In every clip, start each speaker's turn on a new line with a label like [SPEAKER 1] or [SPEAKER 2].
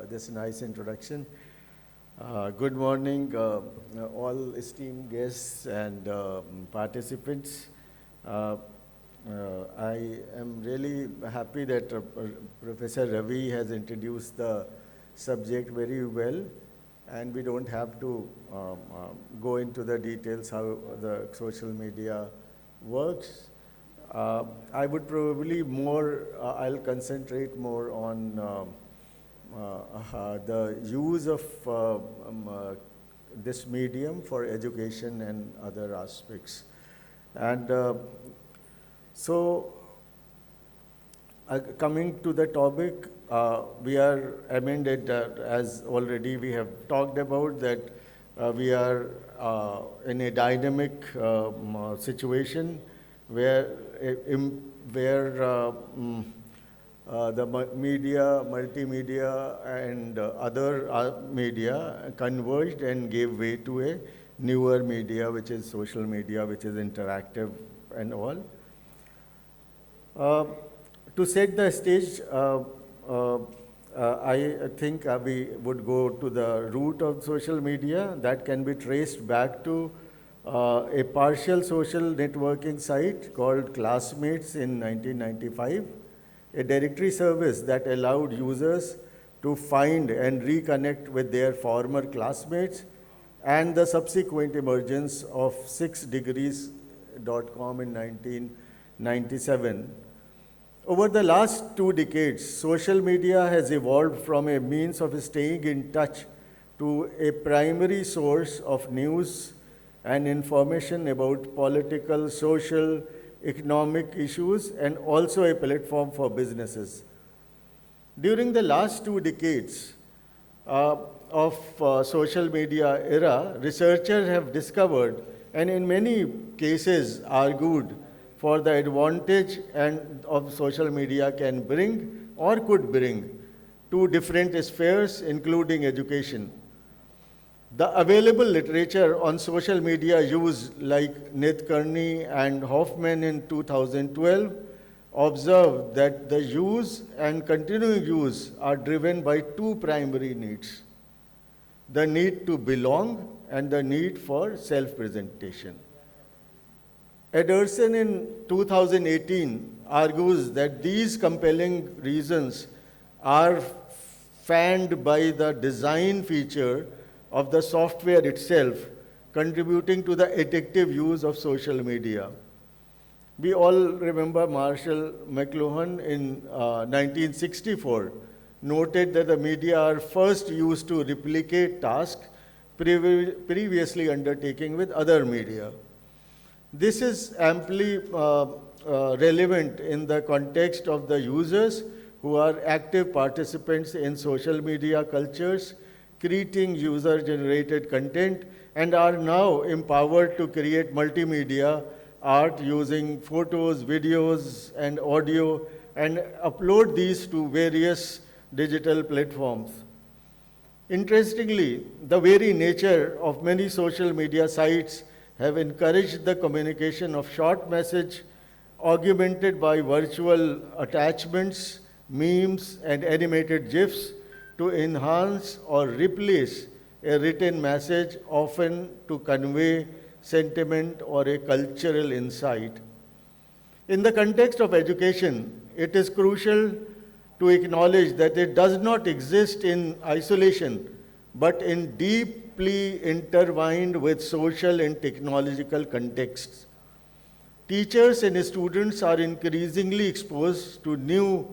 [SPEAKER 1] this nice introduction. Good morning, all esteemed guests and participants. Uh, I am really happy that Professor Ravi has introduced the subject very well, and we don't have to go into the details how the social media works. I would probably I'll concentrate more on the use of this medium for education and other aspects. And so, coming to the topic, we are amended, as already we have talked about, that we are in a dynamic situation where the media, multimedia, and other media converged and gave way to a newer media, which is social media, which is interactive and all. To set the stage, I think we would go to the root of social media that can be traced back to a partial social networking site called Classmates in 1995, a directory service that allowed users to find and reconnect with their former classmates, and the subsequent emergence of 6degrees.com in 1997. Over the last 2 decades, social media has evolved from a means of staying in touch to a primary source of news and information about political, social, economic issues, and also a platform for businesses. During the last 2 decades of social media era, researchers have discovered and in many cases argued for the advantage of social media can bring or could bring to different spheres, including education. The available literature on social media use, like Nadkarni and Hoffman in 2012, observe that the use and continuing use are driven by 2 primary needs: the need to belong and the need for self-presentation. Ederson in 2018 argues that these compelling reasons are fanned by the design feature of the software itself, contributing to the addictive use of social media. We all remember Marshall McLuhan in 1964 noted that the media are first used to replicate tasks previously undertaken with other media. This is amply relevant in the context of the users who are active participants in social media cultures, creating user-generated content, and are now empowered to create multimedia art using photos, videos, and audio, and upload these to various digital platforms. Interestingly, the very nature of many social media sites have encouraged the communication of short message augmented by virtual attachments, memes, and animated GIFs to enhance or replace a written message, often to convey sentiment or a cultural insight. In the context of education, it is crucial to acknowledge that it does not exist in isolation, but in deeply intertwined with social and technological contexts. Teachers and students are increasingly exposed to new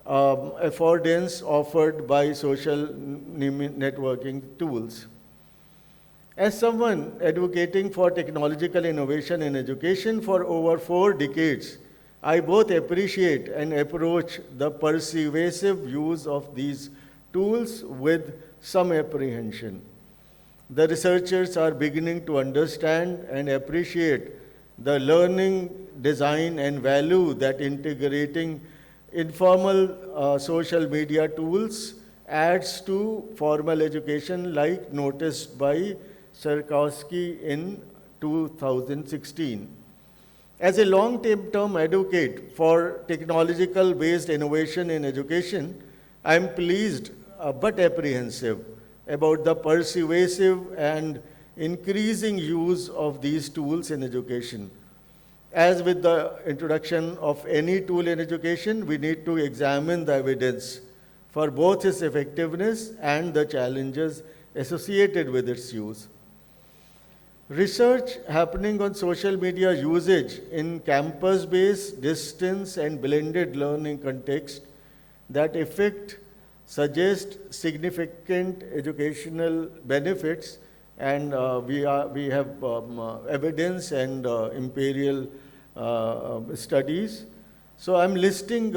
[SPEAKER 1] affordance offered by social networking tools. As someone advocating for technological innovation in education for over 4 decades, I both appreciate and approach the pervasive use of these tools with some apprehension. The researchers are beginning to understand and appreciate the design and value that integrating informal social media tools adds to formal education, like noticed by Sarkowski in 2016. As a long-term advocate for technological-based innovation in education, I am pleased but apprehensive about the pervasive and increasing use of these tools in education. As with the introduction of any tool in education, we need to examine the evidence for both its effectiveness and the challenges associated with its use. Research happening on social media usage in campus-based, distance, and blended learning context that effect suggest significant educational benefits, and we have evidence and imperial studies. So I'm listing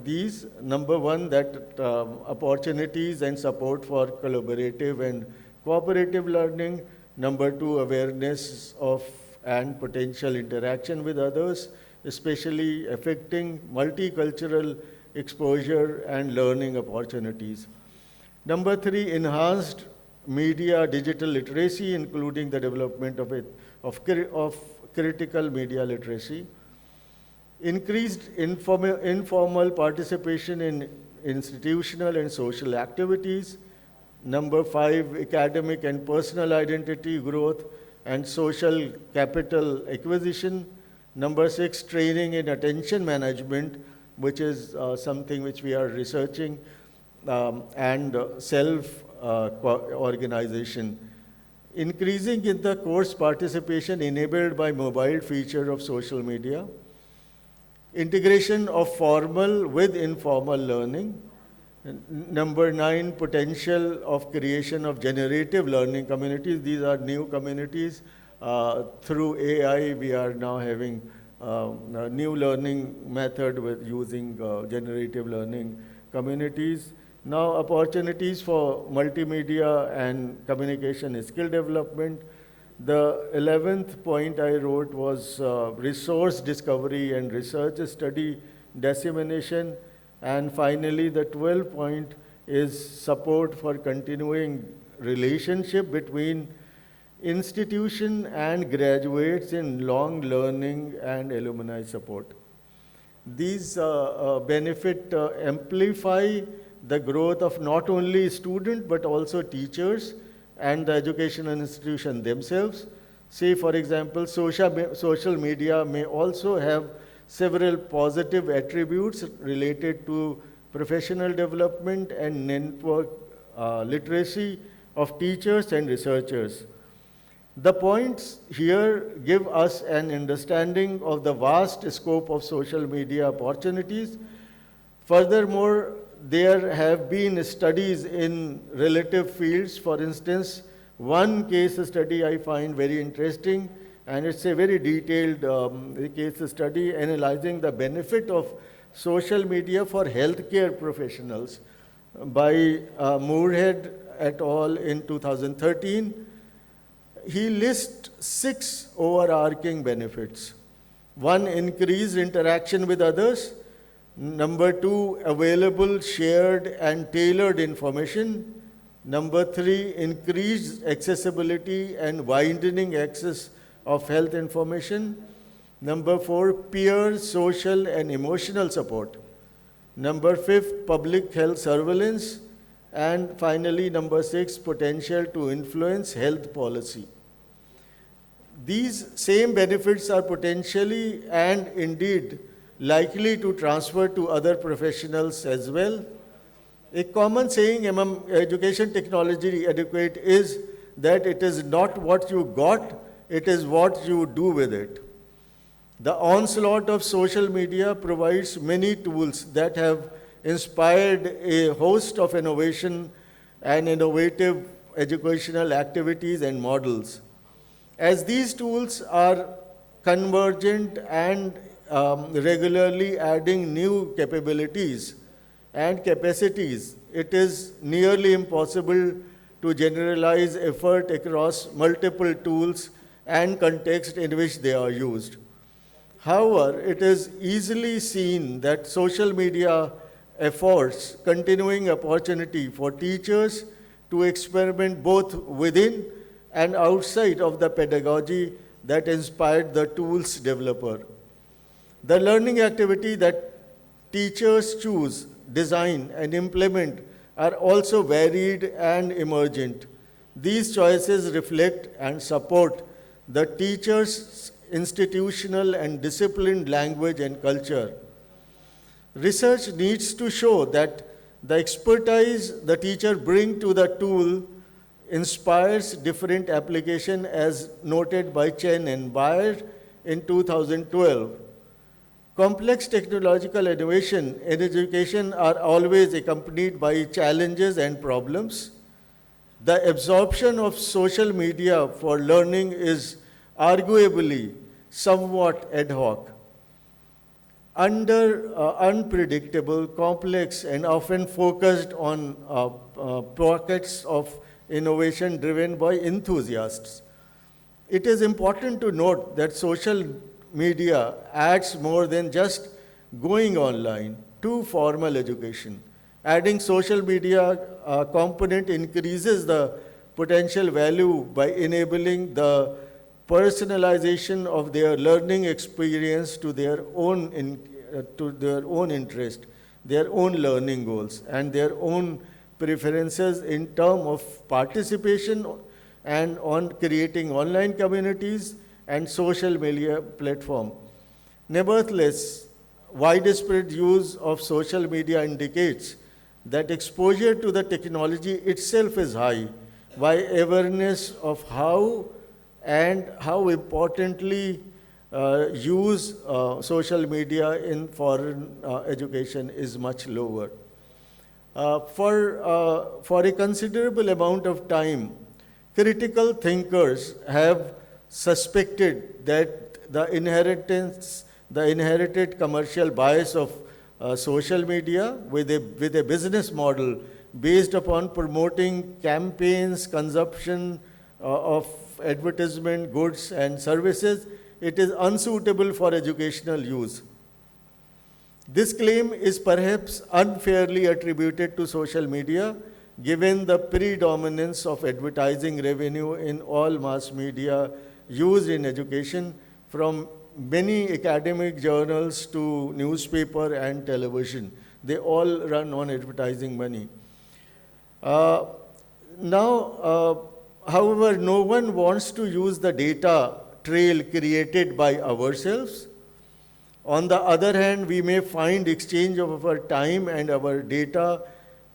[SPEAKER 1] these. Number one, that opportunities and support for collaborative and cooperative learning. Number two, awareness of and potential interaction with others, especially affecting multicultural exposure and learning opportunities. Number three, enhanced media digital literacy, including the development of critical media literacy. Increased informal participation in institutional and social activities. Number five, academic and personal identity growth and social capital acquisition. Number six, training in attention management, which is something which we are researching, and self-organization. Increasing in the course participation enabled by mobile feature of social media. Integration of formal with informal learning. Number nine, potential of creation of generative learning communities. These are new communities. Through AI, we are now having a new learning method with using generative learning communities. Now, opportunities for multimedia and communication skill development. The 11th point I wrote was resource discovery and research study dissemination. And finally, the 12th point is support for continuing relationship between institution and graduates in long learning and alumni support. These benefit amplify the growth of not only students but also teachers and the educational institution themselves. Say, for example, social media may also have several positive attributes related to professional development and network literacy of teachers and researchers. The points here give us an understanding of the vast scope of social media opportunities. Furthermore, there have been studies in relative fields. For instance, one case study I find very interesting, and it's a very detailed case study analyzing the benefit of social media for healthcare professionals by Moorhead et al. In 2013. He lists 6 overarching benefits. One, increased interaction with others. Number 2, available, shared, and tailored information. Number 3, increased accessibility and widening access of health information. Number 4, peer, social, and emotional support. Number 5, public health surveillance. And finally, number 6, potential to influence health policy. These same benefits are potentially and indeed likely to transfer to other professionals as well. A common saying among education technology educate is that it is not what you got, it is what you do with it. The onslaught of social media provides many tools that have inspired a host of innovation and innovative educational activities and models. As these tools are convergent and regularly adding new capabilities and capacities, it is nearly impossible to generalize effort across multiple tools and contexts in which they are used. However, it is easily seen that social media affords continuing opportunity for teachers to experiment both within and outside of the pedagogy that inspired the tool's developer. The learning activity that teachers choose, design, and implement are also varied and emergent. These choices reflect and support the teacher's institutional and disciplined language and culture. Research needs to show that the expertise the teacher brings to the tool inspires different application as noted by Chen and Bayer in 2012. Complex technological innovation in education are always accompanied by challenges and problems. The absorption of social media for learning is arguably somewhat ad hoc. Under unpredictable, complex, and often focused on pockets of innovation driven by enthusiasts. It is important to note that social media adds more than just going online to formal education. Adding social media component increases the potential value by enabling the personalization of their learning experience to their own interest, their own learning goals, and their own preferences in terms of participation and on creating online communities and social media platform. Nevertheless, widespread use of social media indicates that exposure to the technology itself is high, while awareness of how and how importantly use social media in foreign education is much lower. For a considerable amount of time, critical thinkers have suspected that the inherited commercial bias of social media with a business model based upon promoting campaigns, consumption of advertisement, goods and services, it is unsuitable for educational use. This claim is perhaps unfairly attributed to social media, given the predominance of advertising revenue in all mass media used in education, from many academic journals to newspaper and television. They all run on advertising money. However, no one wants to use the data trail created by ourselves. On the other hand, we may find exchange of our time and our data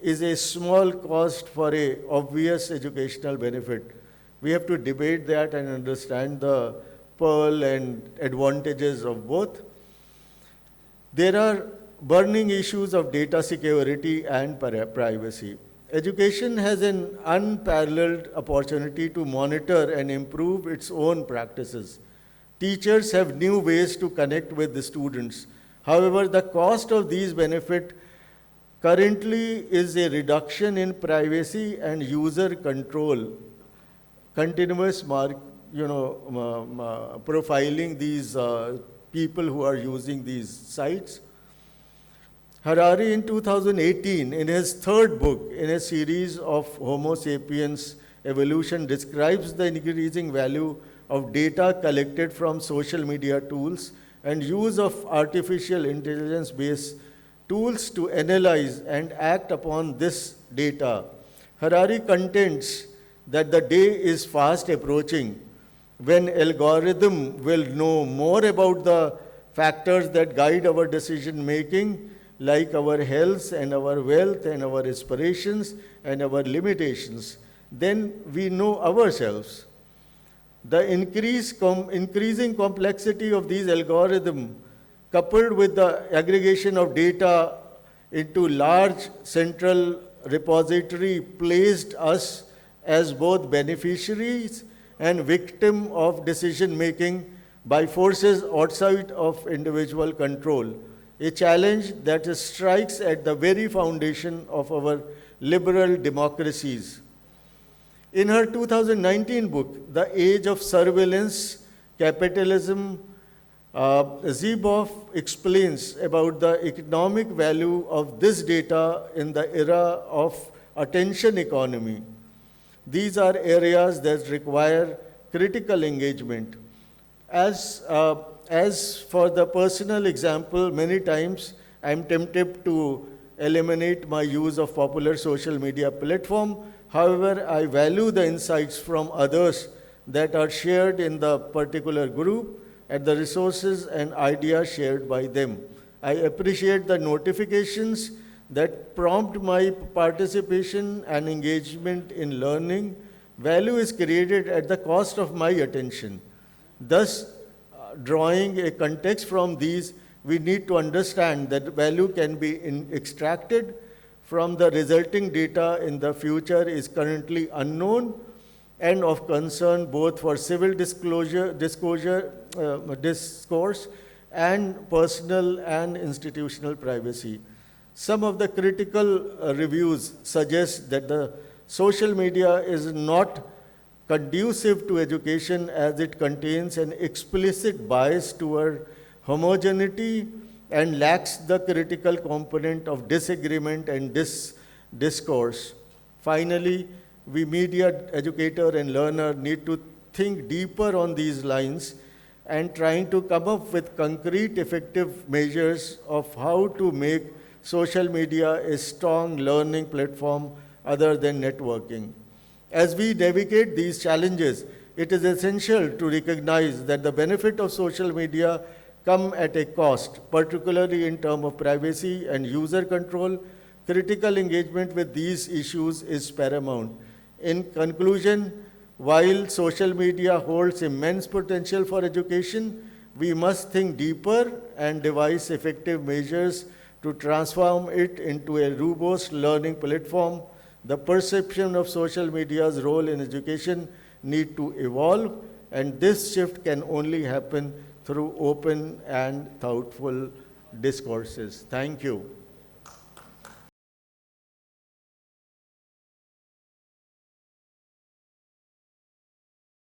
[SPEAKER 1] is a small cost for a obvious educational benefit. We have to debate that and understand the pearl and advantages of both. There are burning issues of data security and privacy. Education has an unparalleled opportunity to monitor and improve its own practices. Teachers have new ways to connect with the students. However, the cost of these benefits currently is a reduction in privacy and user control, continuous profiling these people who are using these sites. Harari in 2018, in his third book in a series of Homo sapiens evolution, describes the increasing value of data collected from social media tools and use of artificial intelligence-based tools to analyze and act upon this data. Harari contends that the day is fast approaching when algorithm will know more about the factors that guide our decision making, like our health and our wealth and our aspirations and our limitations, than we know ourselves. The increasing complexity of these algorithms, coupled with the aggregation of data into large central repository, placed us as both beneficiaries and victim of decision making by forces outside of individual control, a challenge that strikes at the very foundation of our liberal democracies. In her 2019 book, The Age of Surveillance Capitalism, Zeboff explains about the economic value of this data in the era of attention economy. These are areas that require critical engagement. As for the personal example, many times I'm tempted to eliminate my use of popular social media platform. However, I value the insights from others that are shared in the particular group and the resources and ideas shared by them. I appreciate the notifications that prompt my participation and engagement in learning. Value is created at the cost of my attention. Thus, drawing a context from these, we need to understand that value can be extracted from the resulting data in the future is currently unknown and of concern both for civil discourse and personal and institutional privacy. Some of the critical reviews suggest that the social media is not conducive to education as it contains an explicit bias toward homogeneity and lacks the critical component of disagreement and discourse. Finally, we media educator and learner need to think deeper on these lines and trying to come up with concrete effective measures of how to make social media a strong learning platform other than networking. As we navigate these challenges, it is essential to recognize that the benefit of social media come at a cost, particularly in terms of privacy and user control. Critical engagement with these issues is paramount. In conclusion, while social media holds immense potential for education, we must think deeper and devise effective measures to transform it into a robust learning platform. The perception of social media's role in education need to evolve, and this shift can only happen through open and thoughtful discourses. Thank you.